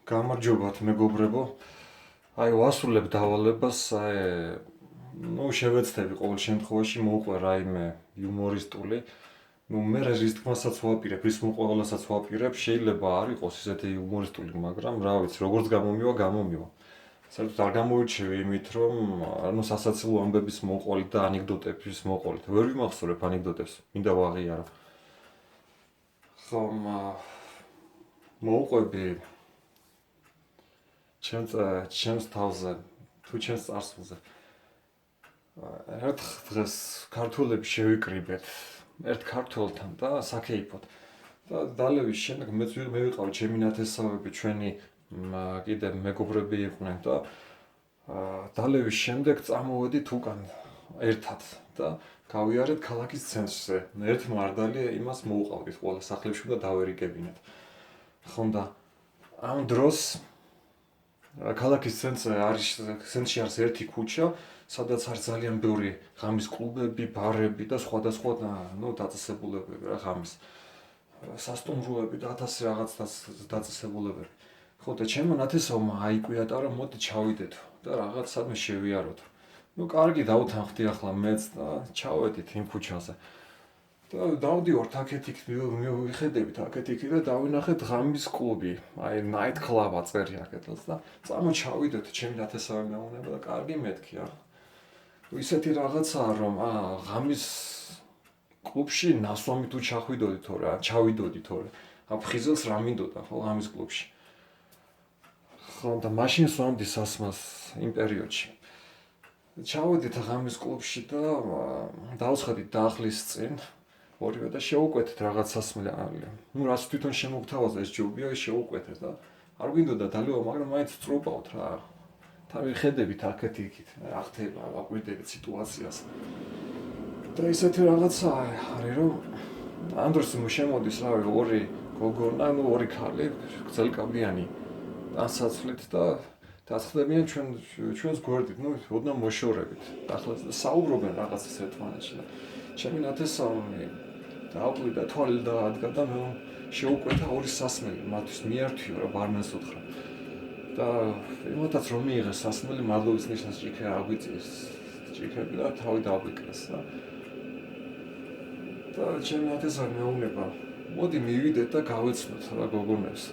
გამარჯობათ მეგობრებო. აი ვასრულებ დავალებას, შევეცდები ყოველ შემთხვევაში მოვყვე რაიმე იუმორისტული. მე რის თქმასაც ვაპირებ, რის მოყოლასაც ვაპირებ, შეიძლება არ იყოს ისეთი იუმორისტული, მაგრამ რა ვიცი, როგორც გამომივა. საერთოდ არ გამოირჩევი იმით, რომ სასაცილო ამბების მოყოლით და ანეკდოტების მოყოლით. ვერ ვიმახსოვრებ ანეკდოტებს, მინდა ვაღიარო. ხომ მოვყვები ჩემს თავზე, თუ ჩემს წარსულზე. ერთ დღეს ქართველები შევიკრიბეთ ერთ ქართველთან და საქეიფოდ. და დალევის შემდეგ მე ვიყავი ჩემი ნათესავები, ჩვენი კიდე მეგობრები იყვნენ და დალევის შემდეგ წამოვედით უკან ერთად და გავიარეთ ქალაქის ცენტრზე. ერთ მარდალი იმას მოუყავდით ყველა სახლებში და დავერიგებინეთ. ხონდა ამ დროს ქალაქის ცენტრში არის ერთი ქუჩა, სადაც არის ძალიან ბევრი ღამის კლუბები, ბარები და სხვადასხვა დაწესებულებები რა ღამის. სასტუმროები და 1000 რაღაც დაწესებულებები. ხო და ჩემო ნათესავმა აიკვიატა რომ მოდი ჩავიდეთ და რაღაც სადმე შევიაროთ. კარგი დავთანხმდი ახლა მეც და ჩავედით იმ ქუჩაზე. და დავდივართ აქეთ-იქ, ვიხედებით აქეთ-იქ და დავინახეთ ღამის კლუბი, აი night club აწერია აქეთაც და წამოჩავიდეთ ჩემი ნათესავი მეუნება და კარგი მეთქი ახლა. ისეთი რაღაცაა რომ ღამის კლუბში ნასვამი თუ ჩავიდოდი თორე აფხიზელს რა მინდოდა ხო ღამის კლუბში. ხო და მაშინ სვამდი სასმას იმ პერიოდში. ჩავედით ღამის კლუბში და დავცხადით დაახლის წინ ორივე და შევუკვეთეთ რაღაც სასმელი. რაც თვითონ შემოგთავაზა ეს ჯობია შევუკვეთეთ და არ გვინდოდა დალევა, მაგრამ მაინც ვწრობავთ რა. ხედებით აქეთ-იქით, ახთება, აკვირდებით სიტუაციას. და ისეთი რაღაცა არის, რომ ამ დროს შემოდის რავი ორი გოგონა, ორი ქალი, გრძელკაბიანი ასაცვლით და დაწყდებიან ჩვენს გვერდით, ოდნავ მოშორებით. ახლა საუბრობენ რაღაცას ერთმანეთში და ჩემი ნათესავი დააკვირდა თვალი და ადგა და მე შევუკვეთა ორი სასმელი, მათთვის მიართვიო რა ბარნეს უთხრა. და იმათაც რომ მიიღეს სასმელი, მადლობის ნიშნას ჭიქე აგვიწიეს. ჭიქები და თავი დააგვიკრეს და ჩემი ნათესავი მეუბნება, მოდი მივიდეთ და გავეცნოთ რა გოგონებს.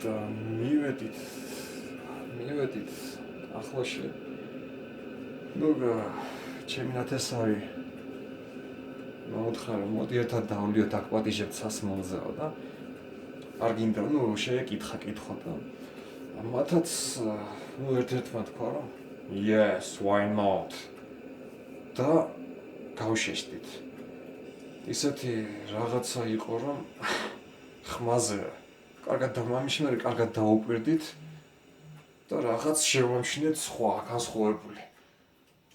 და მივედით ახლოში. ჩემი ნათესავი მოუთხა რომ მოდი ერთად დავლიოთ აქ პატიჟებთ სასმელზეო და არ გინდა შეეკითხა კითხვა და მათაც ერთ-ერთმა თქვა რომ yes, why not? და გავშეშდით. ისეთი რაღაცა იყო რომ ხმაზე კარგად დაუკვირდით და რაღაც შევამჩნიეთ სხვა განსხვავებული.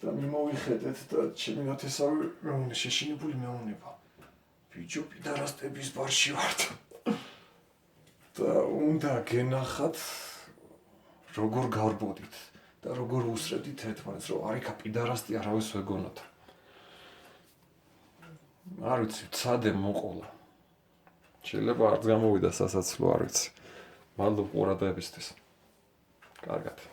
და მიმოვიხედეთ და ჩემი ნათესავი შეშინებული მეუნება. ბიჭო, პიდარასტების ბარში ვართ. და უნდა გენახათ როგორ გარბოდით და როგორ უსწრებდით ერთმანეთს, რომ არიქა პიდარასტი არავის ვეგონოთ. არ ვიცი, ცადე მოყოლა. შეიძლება არც გამოვიდა სასაცილო, არ ვიცი. მადლობ ყურადღებისთვის. კარგად.